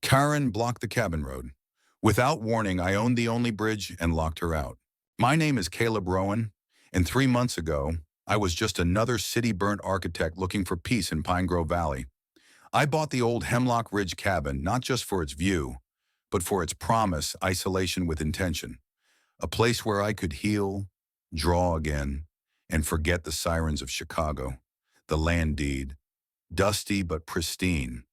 Karen blocked the cabin road. Without warning, I owned the only bridge and locked her out. My name is Caleb Rowan, and 3 months ago, I was just another city-burnt architect looking for peace in Pine Grove Valley. I bought the old Hemlock Ridge cabin not just for its view, but for its promise, isolation with intention. A place where I could heal, draw again, and forget the sirens of Chicago. The land deed, dusty but pristine,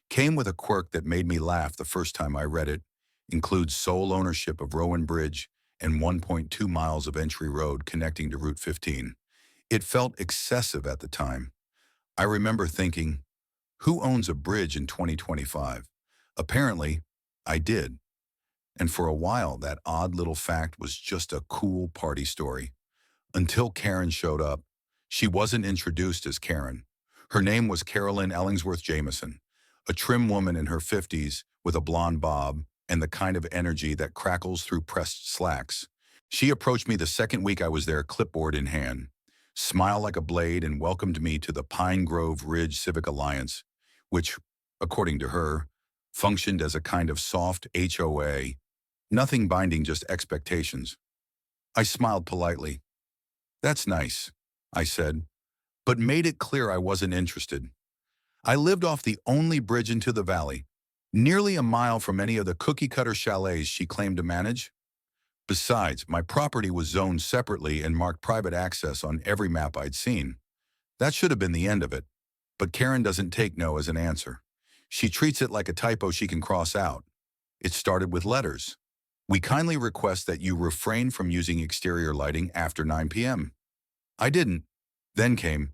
came with a quirk that made me laugh the first time I read it. Includes sole ownership of Rowan Bridge and 1.2 miles of entry road connecting to Route 15. It felt excessive at the time. I remember thinking, who owns a bridge in 2025? Apparently, I did. And for a while, that odd little fact was just a cool party story. Until Karen showed up. She wasn't introduced as Karen. Her name was Carolyn Ellingsworth Jameson, a trim woman in her 50s with a blonde bob and the kind of energy that crackles through pressed slacks. She approached me the second week I was there, clipboard in hand, smiled like a blade, and welcomed me to the Pine Grove Ridge Civic Alliance, which, according to her, functioned as a kind of soft HOA, nothing binding, just expectations. I smiled politely. "That's nice," I said, but made it clear I wasn't interested. I lived off the only bridge into the valley, nearly a mile from any of the cookie-cutter chalets she claimed to manage. Besides, my property was zoned separately and marked private access on every map I'd seen. That should have been the end of it. But Karen doesn't take no as an answer. She treats it like a typo she can cross out. It started with letters. "We kindly request that you refrain from using exterior lighting after 9 p.m. I didn't. Then came,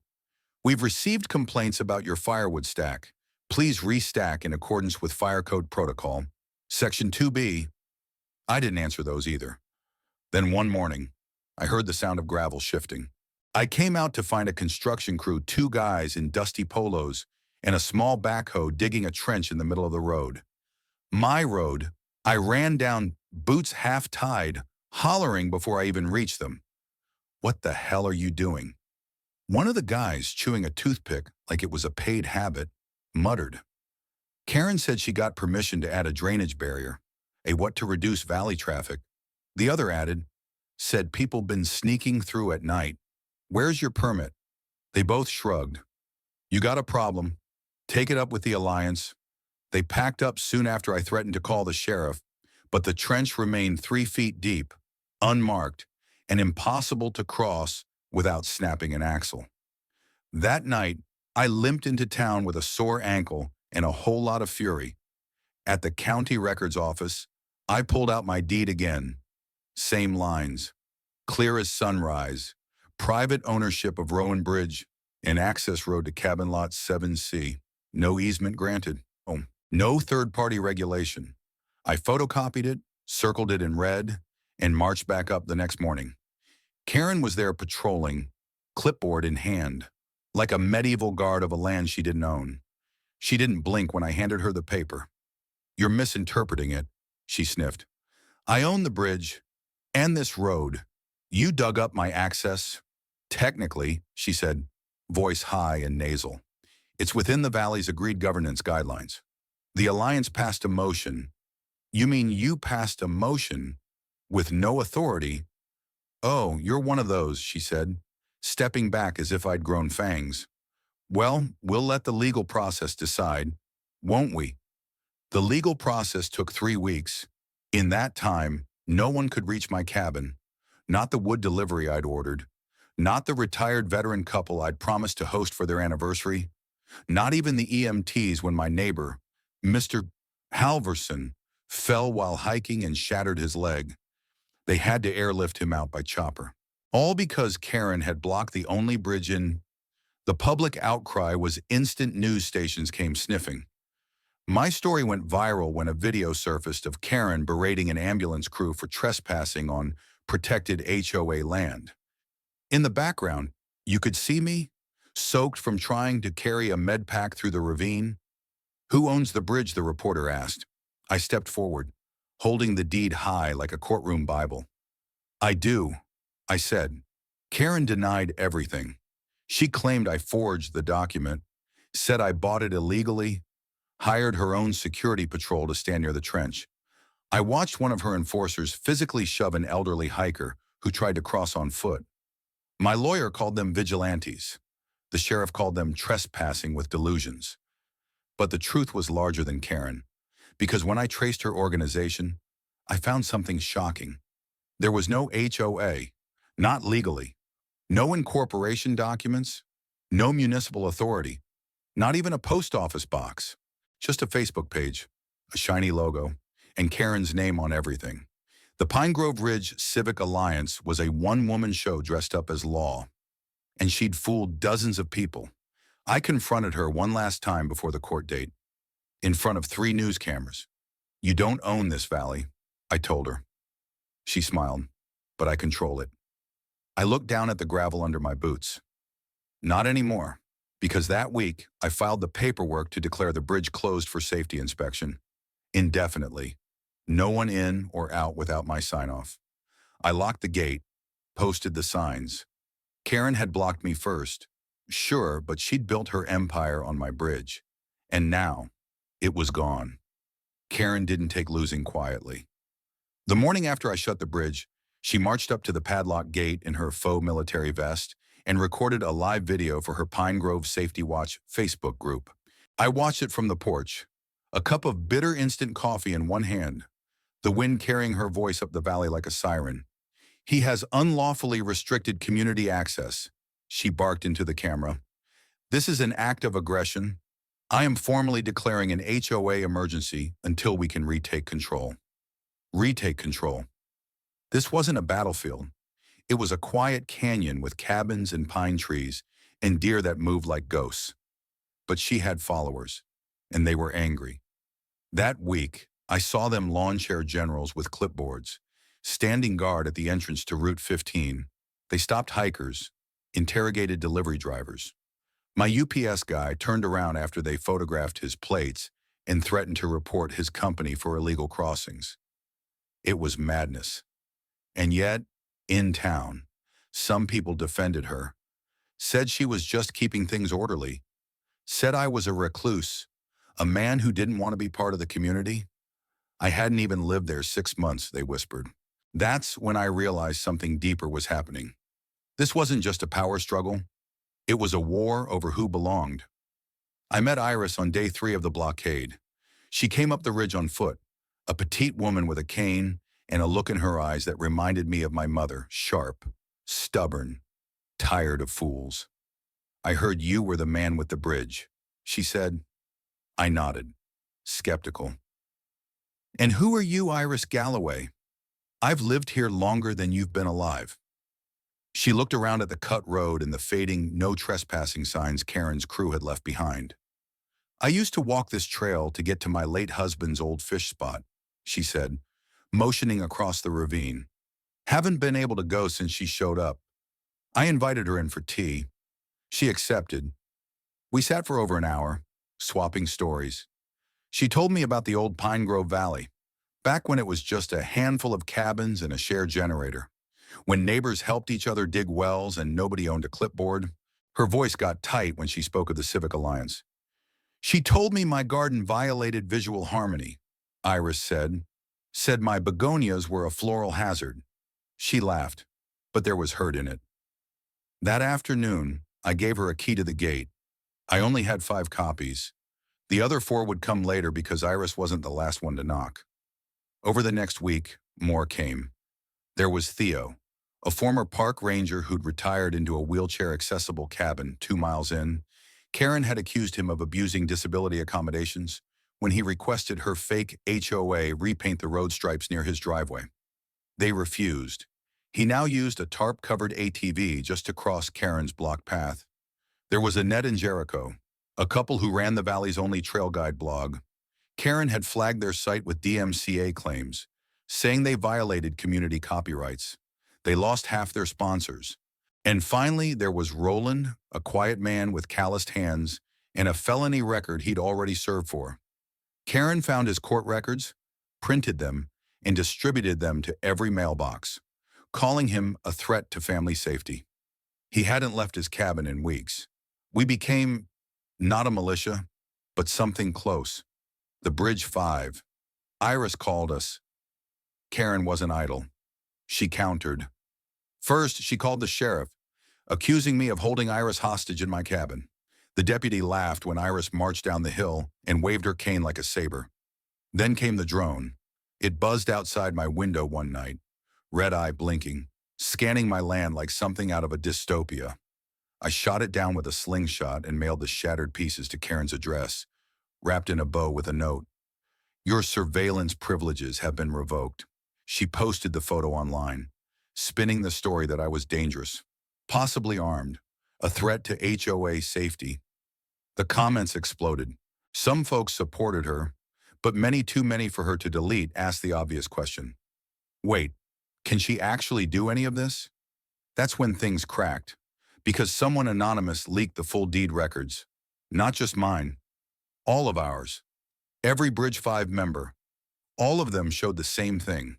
"We've received complaints about your firewood stack. Please restack in accordance with Fire Code Protocol, Section 2B. I didn't answer those either. Then one morning, I heard the sound of gravel shifting. I came out to find a construction crew, two guys in dusty polos and a small backhoe digging a trench in the middle of the road. My road. I ran down, boots half-tied, hollering before I even reached them. "What the hell are you doing?" One of the guys, chewing a toothpick like it was a paid habit, muttered. Karen said she got permission to add a drainage barrier, a what to reduce valley traffic. The other added, said people been sneaking through at night. "Where's your permit?" They both shrugged. "You got a problem. Take it up with the Alliance." They packed up soon after I threatened to call the sheriff, but the trench remained 3 feet deep, unmarked, and impossible to cross without snapping an axle. That night, I limped into town with a sore ankle and a whole lot of fury. At the county records office, I pulled out my deed again. Same lines. Clear as sunrise. Private ownership of Rowan Bridge and access road to cabin lot 7C. No easement granted. Oh, no third-party regulation. I photocopied it, circled it in red, and marched back up the next morning. Karen was there patrolling, clipboard in hand, like a medieval guard of a land she didn't own. She didn't blink when I handed her the paper. "You're misinterpreting it," she sniffed. "I own the bridge and this road. You dug up my access." "Technically," she said, voice high and nasal, "it's within the valley's agreed governance guidelines. The Alliance passed a motion." "You mean you passed a motion with no authority?" "Oh, you're one of those," she said, stepping back as if I'd grown fangs. "Well, we'll let the legal process decide, won't we?" The legal process took 3 weeks. In that time, no one could reach my cabin. Not the wood delivery I'd ordered. Not the retired veteran couple I'd promised to host for their anniversary. Not even the EMTs when my neighbor, Mr. Halverson, fell while hiking and shattered his leg. They had to airlift him out by chopper. All because Karen had blocked the only bridge in. The public outcry was instant. News stations came sniffing. My story went viral when a video surfaced of Karen berating an ambulance crew for trespassing on protected HOA land. In the background, you could see me, soaked from trying to carry a med pack through the ravine. "Who owns the bridge?" the reporter asked. I stepped forward, holding the deed high like a courtroom Bible. "I do," I said. Karen denied everything. She claimed I forged the document, said I bought it illegally, hired her own security patrol to stand near the trench. I watched one of her enforcers physically shove an elderly hiker who tried to cross on foot. My lawyer called them vigilantes. The sheriff called them trespassing with delusions. But the truth was larger than Karen, because when I traced her organization, I found something shocking. There was no HOA, not legally, no incorporation documents, no municipal authority, not even a post office box, just a Facebook page, a shiny logo, and Karen's name on everything. The Pine Grove Ridge Civic Alliance was a one-woman show dressed up as law, and she'd fooled dozens of people. I confronted her one last time before the court date, in front of 3 news cameras. "You don't own this valley," I told her. She smiled, "But I control it." I looked down at the gravel under my boots. Not anymore, because that week I filed the paperwork to declare the bridge closed for safety inspection, indefinitely. No one in or out without my sign-off. I locked the gate, posted the signs. Karen had blocked me first. Sure, but she'd built her empire on my bridge. And now, it was gone. Karen didn't take losing quietly. The morning after I shut the bridge, she marched up to the padlock gate in her faux military vest and recorded a live video for her Pine Grove Safety Watch Facebook group. I watched it from the porch, a cup of bitter instant coffee in one hand, the wind carrying her voice up the valley like a siren. "He has unlawfully restricted community access," she barked into the camera. "This is an act of aggression. I am formally declaring an HOA emergency until we can retake control." Retake control. This wasn't a battlefield. It was a quiet canyon with cabins and pine trees and deer that moved like ghosts. But she had followers, and they were angry. That week, I saw them lawn chair generals with clipboards, standing guard at the entrance to Route 15. They stopped hikers, interrogated delivery drivers. My UPS guy turned around after they photographed his plates and threatened to report his company for illegal crossings. It was madness. And yet, in town, some people defended her, said she was just keeping things orderly, said I was a recluse, a man who didn't want to be part of the community. I hadn't even lived there 6 months, they whispered. That's when I realized something deeper was happening. This wasn't just a power struggle. It was a war over who belonged. I met Iris on day 3 of the blockade. She came up the ridge on foot, a petite woman with a cane and a look in her eyes that reminded me of my mother, sharp, stubborn, tired of fools. "I heard you were the man with the bridge," she said. I nodded, skeptical. "And who are you, Iris Galloway? I've lived here longer than you've been alive." She looked around at the cut road and the fading no trespassing signs Karen's crew had left behind. "I used to walk this trail to get to my late husband's old fish spot," she said, motioning across the ravine. "Haven't been able to go since she showed up. I invited her in for tea. She accepted. We sat for over an hour, swapping stories. She told me about the old Pine Grove Valley, back when it was just a handful of cabins and a shared generator, when neighbors helped each other dig wells and nobody owned a clipboard. Her voice got tight when she spoke of the Civic Alliance. "She told me my garden violated visual harmony," Iris said my begonias were a floral hazard. She laughed, but there was hurt in it. That afternoon, I gave her a key to the gate. I only had 5 copies. The other 4 would come later because Iris wasn't the last one to knock. Over the next week, more came. There was Theo, a former park ranger who'd retired into a wheelchair-accessible cabin 2 miles in. Karen had accused him of abusing disability accommodations when he requested her fake HOA repaint the road stripes near his driveway. They refused. He now used a tarp-covered ATV just to cross Karen's blocked path. There was Annette and Jericho, a couple who ran the valley's only trail guide blog. Karen had flagged their site with DMCA claims, saying they violated community copyrights. They lost half their sponsors. And finally, there was Roland, a quiet man with calloused hands and a felony record he'd already served for. Karen found his court records, printed them, and distributed them to every mailbox, calling him a threat to family safety. He hadn't left his cabin in weeks. We became not a militia, But something close. The Bridge 5. Iris called us. Karen wasn't idle. She countered. First, she called the sheriff, accusing me of holding Iris hostage in my cabin. The deputy laughed when Iris marched down the hill and waved her cane like a saber. Then came the drone. It buzzed outside my window one night, red eye blinking, scanning my land like something out of a dystopia. I shot it down with a slingshot and mailed the shattered pieces to Karen's address, wrapped in a bow with a note. Your surveillance privileges have been revoked. She posted the photo online, spinning the story that I was dangerous, possibly armed, a threat to HOA safety. The comments exploded. Some folks supported her, but many too many for her to delete asked the obvious question. Wait, can she actually do any of this? That's when things cracked, because someone anonymous leaked the full deed records. Not just mine, all of ours. Every Bridge 5 member. All of them showed the same thing.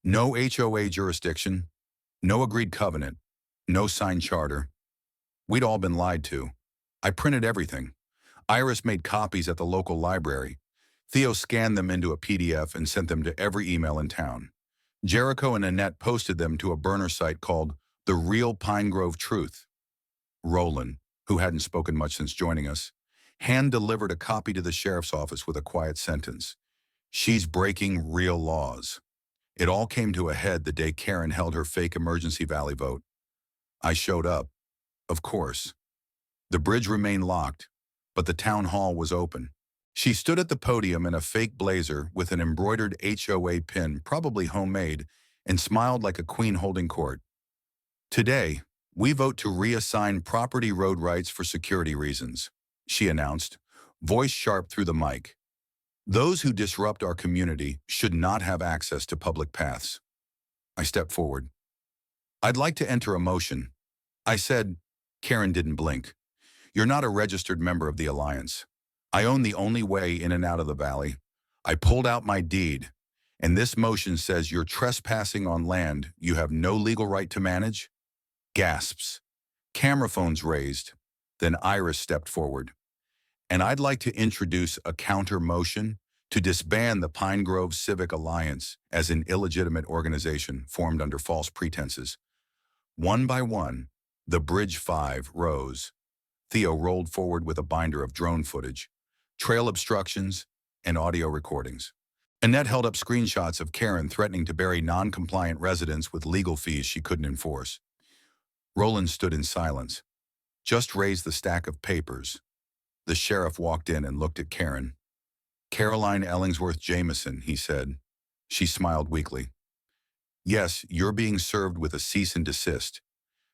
No HOA jurisdiction, no agreed covenant, no signed charter. We'd all been lied to. I printed everything. Iris made copies at the local library. Theo scanned them into a PDF and sent them to every email in town. Jericho and Annette posted them to a burner site called The Real Pine Grove Truth. Roland, who hadn't spoken much since joining us, hand-delivered a copy to the sheriff's office with a quiet sentence. She's breaking real laws. It all came to a head the day Karen held her fake emergency valley vote. I showed up, of course. The bridge remained locked, but the town hall was open. She stood at the podium in a fake blazer with an embroidered HOA pin, probably homemade, and smiled like a queen holding court. Today, we vote to reassign property road rights for security reasons, she announced, voice sharp through the mic. Those who disrupt our community should not have access to public paths. I stepped forward. I'd like to enter a motion. I said. Karen didn't blink. You're not a registered member of the Alliance. I own the only way in and out of the valley. I pulled out my deed, and this motion says you're trespassing on land you have no legal right to manage. Gasps. Camera phones raised. Then Iris stepped forward. And I'd like to introduce a counter motion to disband the Pine Grove Civic Alliance as an illegitimate organization formed under false pretenses. One by one, the Bridge 5 rose. Theo rolled forward with a binder of drone footage, trail obstructions, and audio recordings. Annette held up screenshots of Karen threatening to bury non-compliant residents with legal fees she couldn't enforce. Roland stood in silence. Just raised the stack of papers. The sheriff walked in and looked at Karen. Caroline Ellingsworth Jameson, he said. She smiled weakly. Yes, you're being served with a cease and desist.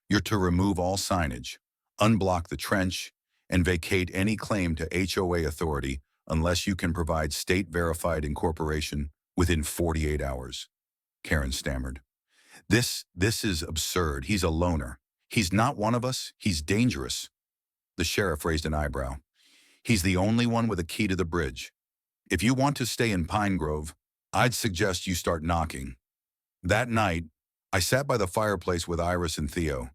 You're to remove all signage, unblock the trench, and vacate any claim to HOA authority unless you can provide state-verified incorporation within 48 hours. Karen stammered. This is absurd. He's a loner. He's not one of us. He's dangerous. The sheriff raised an eyebrow. He's the only one with a key to the bridge. If you want to stay in Pine Grove, I'd suggest you start knocking. That night, I sat by the fireplace with Iris and Theo.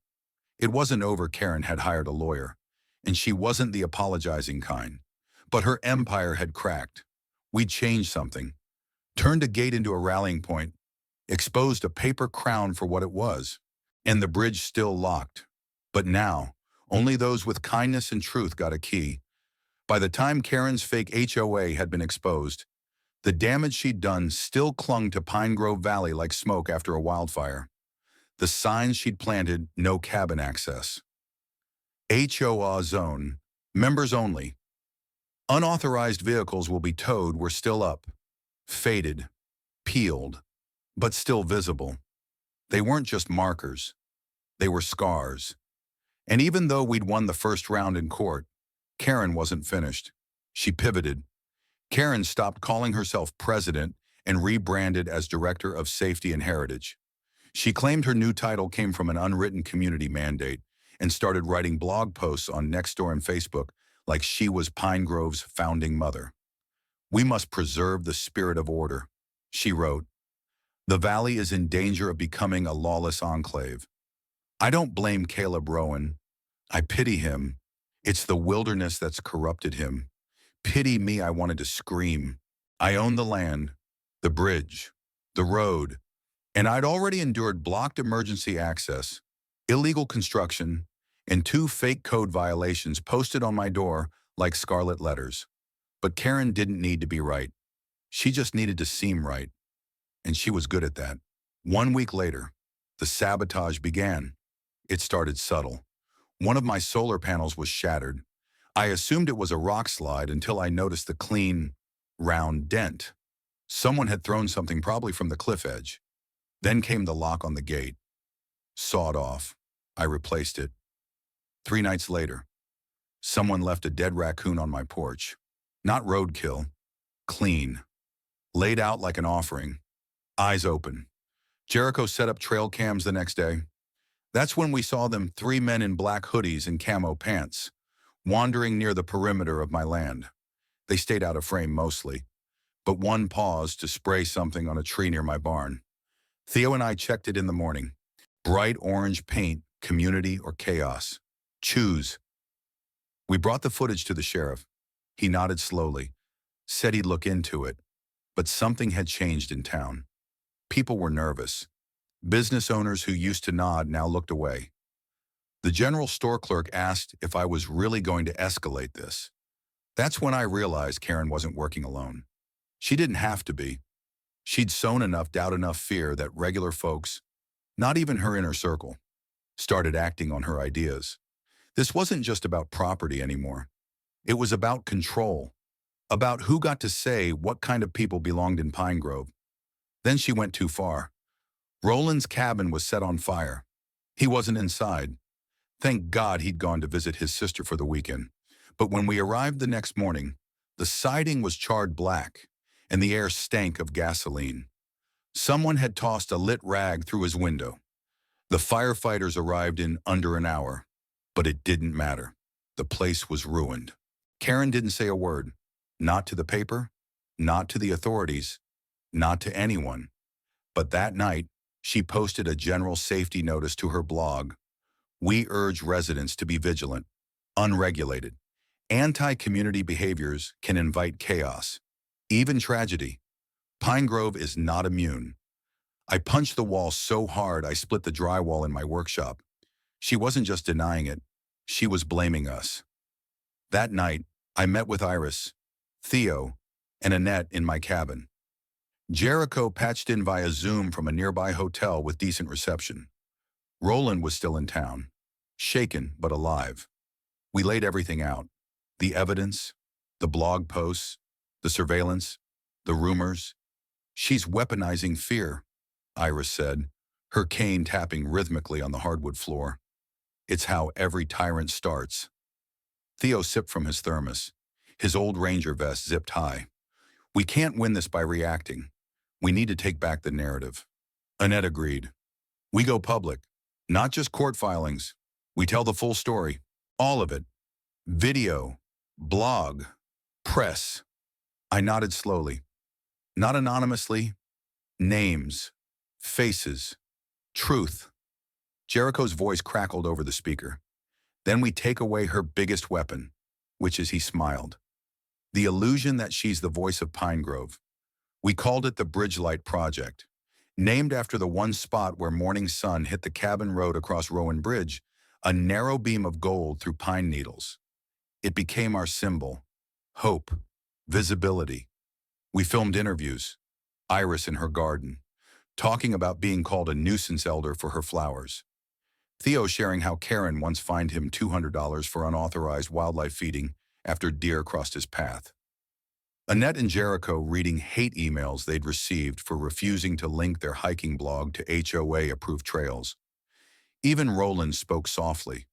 It wasn't over Karen had hired a lawyer, and she wasn't the apologizing kind. But her empire had cracked. We'd changed something, turned a gate into a rallying point, exposed a paper crown for what it was, and the bridge still locked. But now, only those with kindness and truth got a key. By the time Karen's fake HOA had been exposed, the damage she'd done still clung to Pine Grove Valley like smoke after a wildfire. The signs she'd planted, no cabin access. HOA zone, members only. Unauthorized vehicles will be towed were still up, faded, peeled, but still visible. They weren't just markers. They were scars. And even though we'd won the first round in court, Karen wasn't finished. She pivoted. Karen stopped calling herself president and rebranded as director of safety and heritage. She claimed her new title came from an unwritten community mandate and started writing blog posts on Nextdoor and Facebook like she was Pine Grove's founding mother. We must preserve the spirit of order, she wrote. The valley is in danger of becoming a lawless enclave. I don't blame Caleb Rowan. I pity him. It's the wilderness that's corrupted him. Pity me, I wanted to scream. I owned the land, the bridge, the road, and I'd already endured blocked emergency access, illegal construction, and 2 fake code violations posted on my door like scarlet letters. But Karen didn't need to be right. She just needed to seem right, and she was good at that. 1 week later, the sabotage began. It started subtle. One of my solar panels was shattered. I assumed it was a rock slide until I noticed the clean, round dent. Someone had thrown something probably from the cliff edge. Then came the lock on the gate. Sawed off. I replaced it. 3 nights later, someone left a dead raccoon on my porch. Not roadkill. Clean. Laid out like an offering. Eyes open. Jericho set up trail cams the next day. That's when we saw them, 3 men in black hoodies and camo pants, wandering near the perimeter of my land. They stayed out of frame mostly, but one paused to spray something on a tree near my barn. Theo and I checked it in the morning. Bright orange paint, community or chaos. Choose. We brought the footage to the sheriff. He nodded slowly, said he'd look into it, but something had changed in town. People were nervous. Business owners who used to nod now looked away. The general store clerk asked if I was really going to escalate this. That's when I realized Karen wasn't working alone. She didn't have to be. She'd sown enough doubt, enough fear that regular folks, not even her inner circle, started acting on her ideas. This wasn't just about property anymore. It was about control, about who got to say what kind of people belonged in Pine Grove. Then she went too far. Roland's cabin was set on fire. He wasn't inside. Thank God he'd gone to visit his sister for the weekend. But when we arrived the next morning, the siding was charred black, and the air stank of gasoline. Someone had tossed a lit rag through his window. The firefighters arrived in under an hour, but it didn't matter. The place was ruined. Karen didn't say a word. Not to the paper, not to the authorities, not to anyone. But that night, she posted a general safety notice to her blog. We urge residents to be vigilant, unregulated. Anti-community behaviors can invite chaos, even tragedy. Pine Grove is not immune. I punched the wall so hard I split the drywall in my workshop. She wasn't just denying it, she was blaming us. That night, I met with Iris, Theo, and Annette in my cabin. Jericho patched in via Zoom from a nearby hotel with decent reception. Roland was still in town, shaken but alive. We laid everything out. The evidence, the blog posts, the surveillance, the rumors. She's weaponizing fear, Iris said, her cane tapping rhythmically on the hardwood floor. It's how every tyrant starts. Theo sipped from his thermos, his old Ranger vest zipped high. We can't win this by reacting. We need to take back the narrative. Annette agreed. We go public, not just court filings. We tell the full story, all of it. Video, blog, press. I nodded slowly. Not anonymously. Names, faces, truth. Jericho's voice crackled over the speaker. Then we take away her biggest weapon, which is, he smiled, the illusion that she's the voice of Pine Grove. We called it the Bridge Light Project, named after the one spot where morning sun hit the cabin road across Rowan Bridge, a narrow beam of gold through pine needles. It became our symbol, hope, visibility. We filmed interviews, Iris in her garden, talking about being called a nuisance elder for her flowers. Theo sharing how Karen once fined him $200 for unauthorized wildlife feeding after deer crossed his path. Annette and Jericho reading hate emails they'd received for refusing to link their hiking blog to HOA-approved trails. Even Roland spoke softly,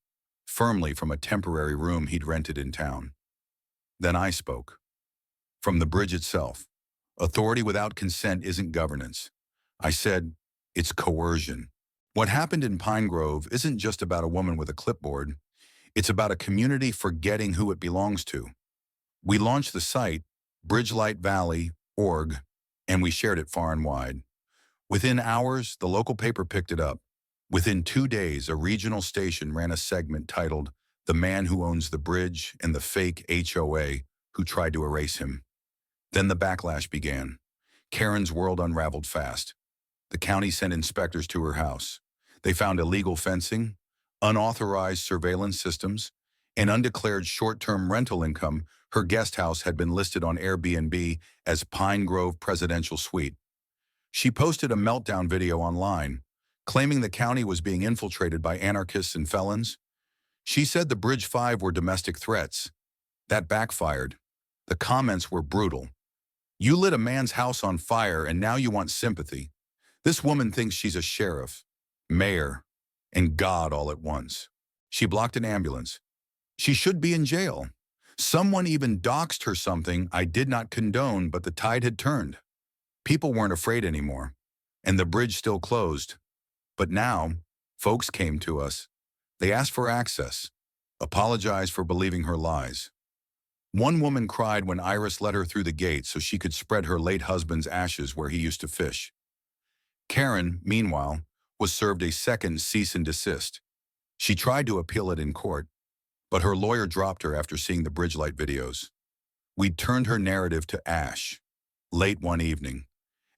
firmly from a temporary room he'd rented in town. Then I spoke. From the bridge itself. Authority without consent isn't governance. I said, it's coercion. What happened in Pine Grove isn't just about a woman with a clipboard. It's about a community forgetting who it belongs to. We launched the site, bridgelightValley.org, and we shared it far and wide. Within hours, the local paper picked it up. Within 2 days, a regional station ran a segment titled "The Man Who Owns the Bridge and the Fake HOA who tried to erase him. Then the backlash began. Karen's world unraveled fast. The county sent inspectors to her house. They found illegal fencing, unauthorized surveillance systems, and undeclared short-term rental income. Her guest house had been listed on Airbnb as Pine Grove Presidential Suite. She posted a meltdown video online, claiming the county was being infiltrated by anarchists and felons. She said the Bridge Five were domestic threats. That backfired. The comments were brutal. You lit a man's house on fire and now you want sympathy. This woman thinks she's a sheriff, mayor, and God all at once. She blocked an ambulance. She should be in jail. Someone even doxed her something I did not condone, but the tide had turned. People weren't afraid anymore, and the bridge still closed. But now, folks came to us. They asked for access, apologized for believing her lies. One woman cried when Iris let her through the gate so she could spread her late husband's ashes where he used to fish. Karen, meanwhile, was served a second cease and desist. She tried to appeal it in court, but her lawyer dropped her after seeing the Bridgelight videos. We'd turned her narrative to ash. Late one evening,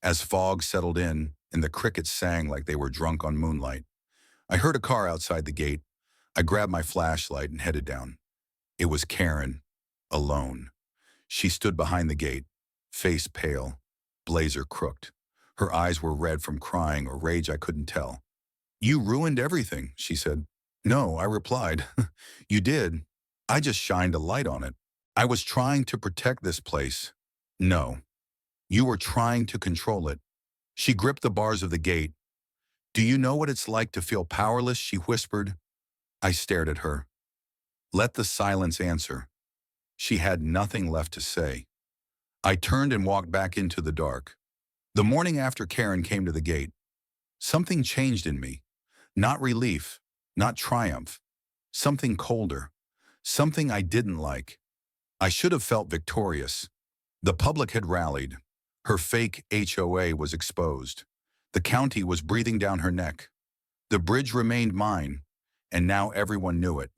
as fog settled in and the crickets sang like they were drunk on moonlight, I heard a car outside the gate. I grabbed my flashlight and headed down. It was Karen, alone. She stood behind the gate, face pale, blazer crooked. Her eyes were red from crying or rage I couldn't tell. "You ruined everything," she said. "No," I replied. "You did. I just shined a light on it. I was trying to protect this place." "No. You were trying to control it." She gripped the bars of the gate. "Do you know what it's like to feel powerless?" she whispered. I stared at her. Let the silence answer. She had nothing left to say. I turned and walked back into the dark. The morning after Karen came to the gate, something changed in me. Not relief, not triumph. Something colder. Something I didn't like. I should have felt victorious. The public had rallied. Her fake HOA was exposed. The county was breathing down her neck. The bridge remained mine, and now everyone knew it.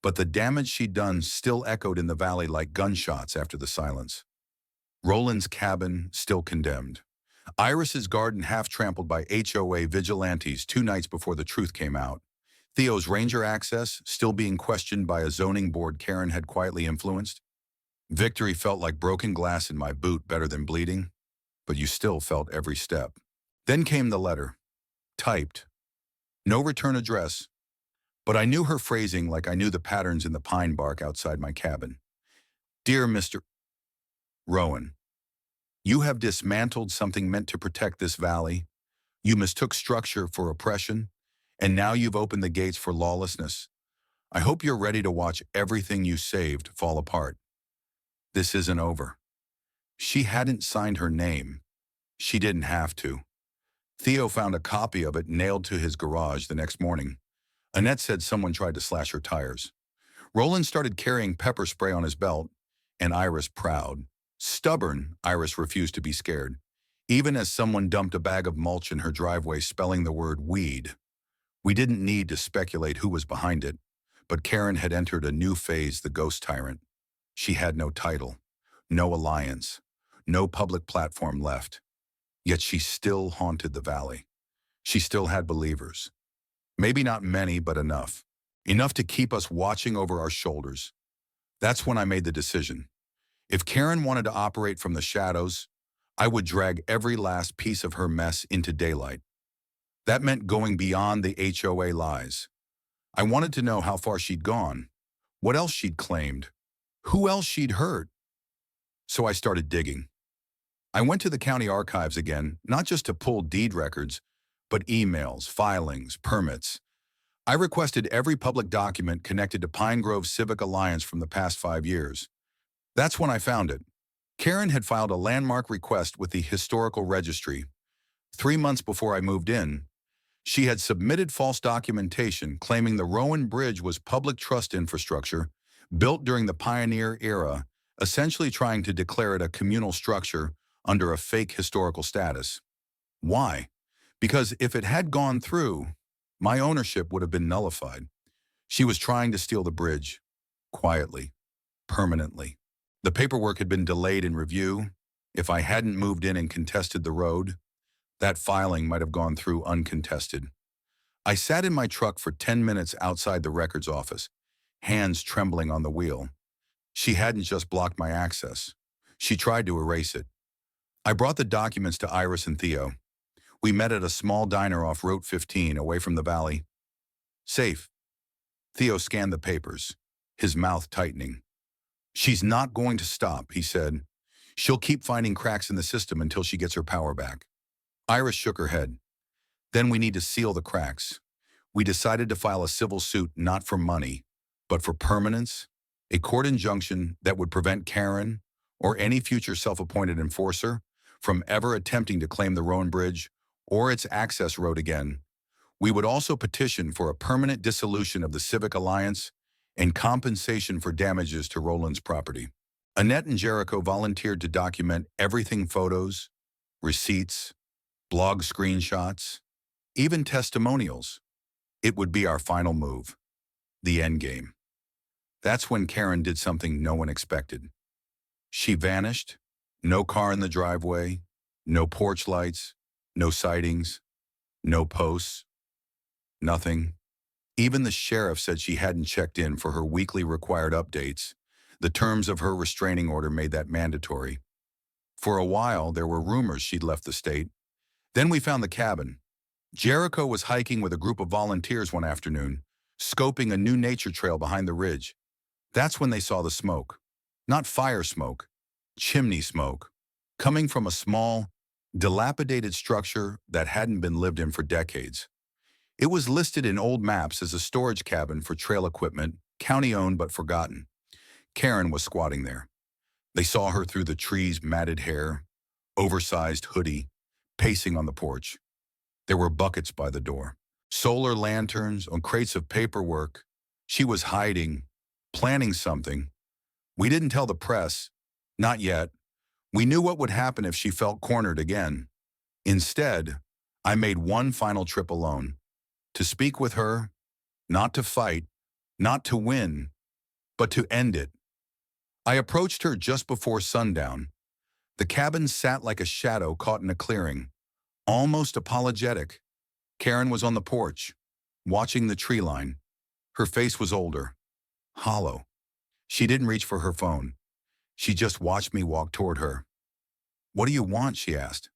But the damage she'd done still echoed in the valley like gunshots after the silence. Roland's cabin still condemned. Iris's garden half trampled by HOA vigilantes 2 nights before the truth came out. Theo's ranger access still being questioned by a zoning board Karen had quietly influenced. Victory felt like broken glass in my boot, better than bleeding, but you still felt every step. Then came the letter. Typed. No return address. But I knew her phrasing like I knew the patterns in the pine bark outside my cabin. Dear Mr. Rowan, you have dismantled something meant to protect this valley. You mistook structure for oppression, and now you've opened the gates for lawlessness. I hope you're ready to watch everything you saved fall apart. This isn't over. She hadn't signed her name. She didn't have to. Theo found a copy of it nailed to his garage the next morning. Annette said someone tried to slash her tires. Roland started carrying pepper spray on his belt, and Iris proud. Stubborn, Iris refused to be scared, even as someone dumped a bag of mulch in her driveway spelling the word weed. We didn't need to speculate who was behind it, but Karen had entered a new phase, the ghost tyrant. She had no title, no alliance, no public platform left. Yet she still haunted the valley. She still had believers. Maybe not many, but enough. Enough to keep us watching over our shoulders. That's when I made the decision. If Karen wanted to operate from the shadows, I would drag every last piece of her mess into daylight. That meant going beyond the HOA lies. I wanted to know how far she'd gone, what else she'd claimed, who else she'd hurt. So I started digging. I went to the county archives again, not just to pull deed records, but emails, filings, permits. I requested every public document connected to Pine Grove Civic Alliance from the past 5 years. That's when I found it. Karen had filed a landmark request with the Historical Registry. 3 months before I moved in, she had submitted false documentation claiming the Rowan Bridge was public trust infrastructure built during the pioneer era, essentially trying to declare it a communal structure under a fake historical status. Why? Because if it had gone through, my ownership would have been nullified. She was trying to steal the bridge, quietly, permanently. The paperwork had been delayed in review. If I hadn't moved in and contested the road, that filing might have gone through uncontested. I sat in my truck for 10 minutes outside the records office, hands trembling on the wheel. She hadn't just blocked my access. She tried to erase it. I brought the documents to Iris and Theo. We met at a small diner off Route 15, away from the valley. Safe. Theo scanned the papers, his mouth tightening. She's not going to stop, he said. She'll keep finding cracks in the system until she gets her power back. Iris shook her head. Then we need to seal the cracks. We decided to file a civil suit not for money, but for permanence, a court injunction that would prevent Karen or any future self-appointed enforcer from ever attempting to claim the Rowan Bridge or its access road again. We would also petition for a permanent dissolution of the Civic Alliance and compensation for damages to Roland's property. Annette and Jericho volunteered to document everything: photos, receipts, blog screenshots, even testimonials. It would be our final move, the end game. That's when Karen did something no one expected. She vanished. No car in the driveway, no porch lights, no sightings, no posts, nothing. Even the sheriff said she hadn't checked in for her weekly required updates. The terms of her restraining order made that mandatory. For a while, there were rumors she'd left the state. Then we found the cabin. Jericho was hiking with a group of volunteers one afternoon, scoping a new nature trail behind the ridge. That's when they saw the smoke. Not fire smoke, chimney smoke, coming from a small, dilapidated structure that hadn't been lived in for decades. It was listed in old maps as a storage cabin for trail equipment, county-owned but forgotten. Karen was squatting there. They saw her through the tree's matted hair, oversized hoodie, pacing on the porch. There were buckets by the door, solar lanterns on crates of paperwork. She was hiding, planning something. We didn't tell the press, not yet. We knew what would happen if she felt cornered again. Instead, I made one final trip alone, to speak with her, not to fight, not to win, but to end it. I approached her just before sundown. The cabin sat like a shadow caught in a clearing, almost apologetic. Karen was on the porch, watching the tree line. Her face was older, hollow. She didn't reach for her phone. She just watched me walk toward her. "What do you want?" she asked.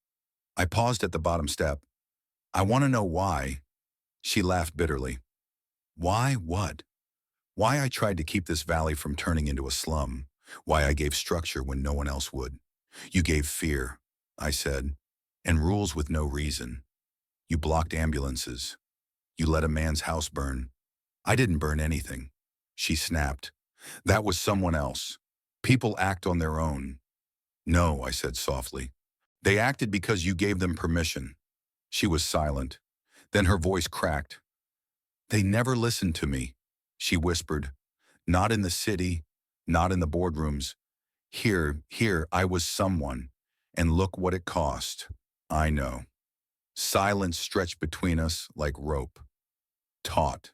I paused at the bottom step. "I want to know why." She laughed bitterly. "Why what?" Why I tried to keep this valley from turning into a slum. Why I gave structure when no one else would. "You gave fear," I said, "and rules with no reason. You blocked ambulances. You let a man's house burn." "I didn't burn anything," she snapped. "That was someone else. People act on their own." "No," I said softly. "They acted because you gave them permission." She was silent. Then her voice cracked. "They never listened to me," she whispered. "Not in the city, not in the boardrooms. Here, I was someone, and look what it cost." I know. Silence stretched between us like rope. Taut,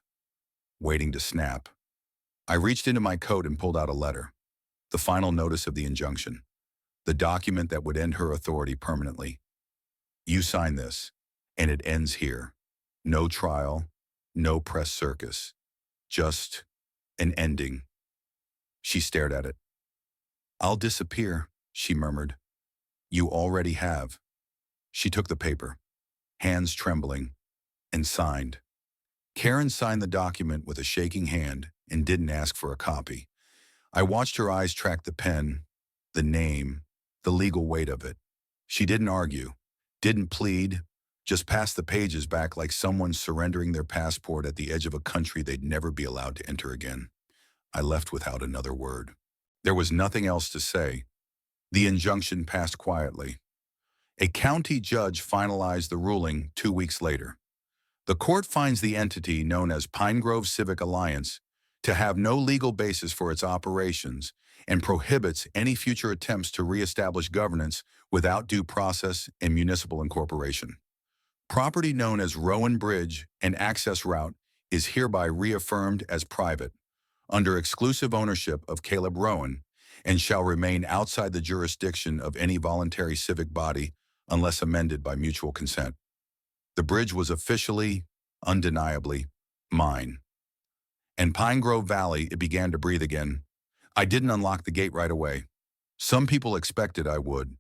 waiting to snap. I reached into my coat and pulled out a letter. The final notice of the injunction. The document that would end her authority permanently. "You sign this, and it ends here. No trial, no press circus. Just an ending." She stared at it. "I'll disappear," she murmured. "You already have." She took the paper, hands trembling, and signed. Karen signed the document with a shaking hand and didn't ask for a copy. I watched her eyes track the pen, the name, the legal weight of it. She didn't argue, didn't plead, just passed the pages back like someone surrendering their passport at the edge of a country they'd never be allowed to enter again. I left without another word. There was nothing else to say. The injunction passed quietly. A county judge finalized the ruling 2 weeks later. The court finds the entity known as Pine Grove Civic Alliance to have no legal basis for its operations and prohibits any future attempts to reestablish governance without due process and municipal incorporation. Property known as Rowan Bridge and access route is hereby reaffirmed as private, under exclusive ownership of Caleb Rowan, and shall remain outside the jurisdiction of any voluntary civic body unless amended by mutual consent. The bridge was officially, undeniably, mine. In Pine Grove Valley, it began to breathe again. I didn't unlock the gate right away. Some people expected I would,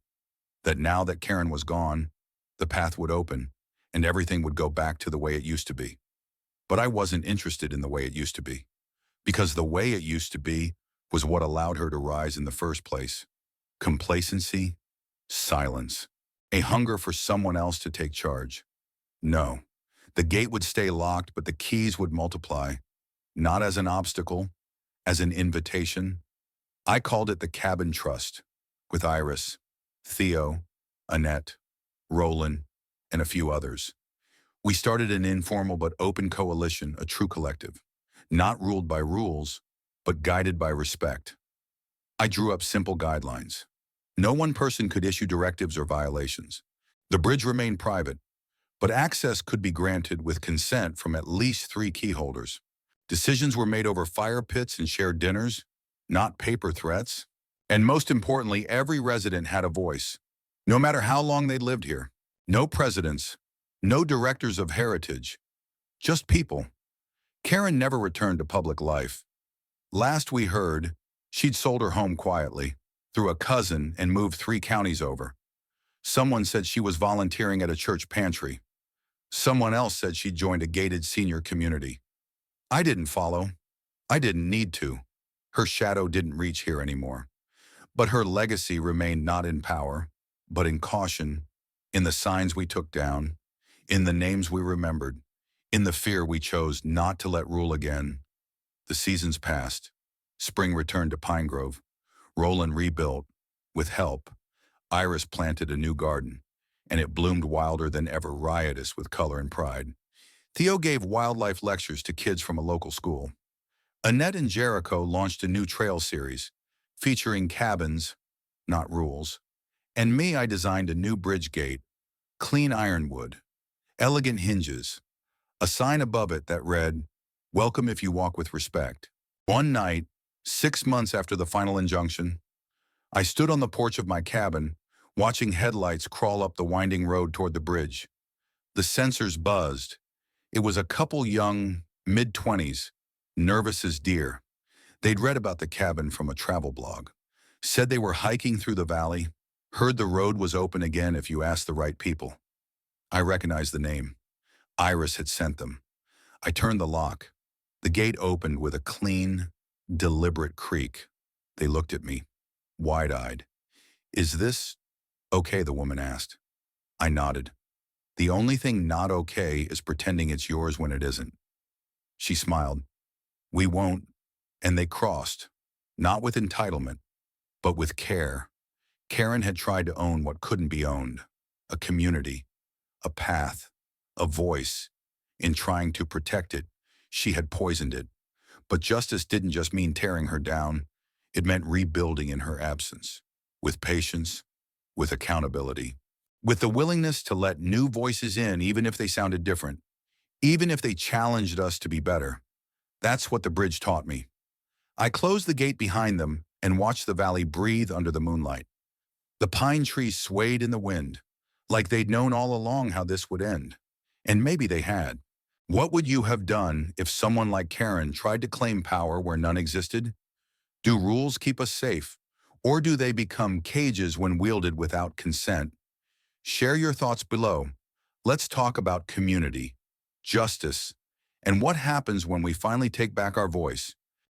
that now that Karen was gone, the path would open and everything would go back to the way it used to be. But I wasn't interested in the way it used to be, because the way it used to be was what allowed her to rise in the first place. Complacency, silence, a hunger for someone else to take charge. No, the gate would stay locked, but the keys would multiply, not as an obstacle, as an invitation. I called it the Cabin Trust, with Iris, Theo, Annette, Roland, and a few others. We started an informal but open coalition, a true collective, not ruled by rules, but guided by respect. I drew up simple guidelines. No one person could issue directives or violations. The bridge remained private, but access could be granted with consent from at least 3 key holders. Decisions were made over fire pits and shared dinners, not paper threats. And most importantly, every resident had a voice, no matter how long they'd lived here. No presidents, no directors of heritage, just people. Karen never returned to public life. Last we heard, she'd sold her home quietly, through a cousin, and moved 3 counties over. Someone said she was volunteering at a church pantry. Someone else said she'd joined a gated senior community. I didn't follow. I didn't need to. Her shadow didn't reach here anymore. But her legacy remained not in power, but in caution, in the signs we took down, in the names we remembered, in the fear we chose not to let rule again. The seasons passed. Spring returned to Pine Grove. Roland rebuilt. With help, Iris planted a new garden, and it bloomed wilder than ever, riotous with color and pride. Theo gave wildlife lectures to kids from a local school. Annette and Jericho launched a new trail series, featuring cabins, not rules. And me, I designed a new bridge gate, clean ironwood, elegant hinges, a sign above it that read, "Welcome if you walk with respect." One night, 6 months after the final injunction, I stood on the porch of my cabin, watching headlights crawl up the winding road toward the bridge. The sensors buzzed. It was a couple young, mid-20s, nervous as deer. They'd read about the cabin from a travel blog, said they were hiking through the valley, heard the road was open again if you asked the right people. I recognized the name. Iris had sent them. I turned the lock. The gate opened with a clean, deliberate creak. They looked at me, wide-eyed. "Is this okay?" the woman asked. I nodded. "The only thing not okay is pretending it's yours when it isn't." She smiled. "We won't." And they crossed, not with entitlement, but with care. Karen had tried to own what couldn't be owned, a community, a path, a voice. In trying to protect it, she had poisoned it. But justice didn't just mean tearing her down. It meant rebuilding in her absence, with patience, with accountability, with the willingness to let new voices in even if they sounded different, even if they challenged us to be better. That's what the bridge taught me. I closed the gate behind them and watched the valley breathe under the moonlight. The pine trees swayed in the wind, like they'd known all along how this would end. And maybe they had. What would you have done if someone like Karen tried to claim power where none existed? Do rules keep us safe, or do they become cages when wielded without consent? Share your thoughts below. Let's talk about community, justice, and what happens when we finally take back our voice.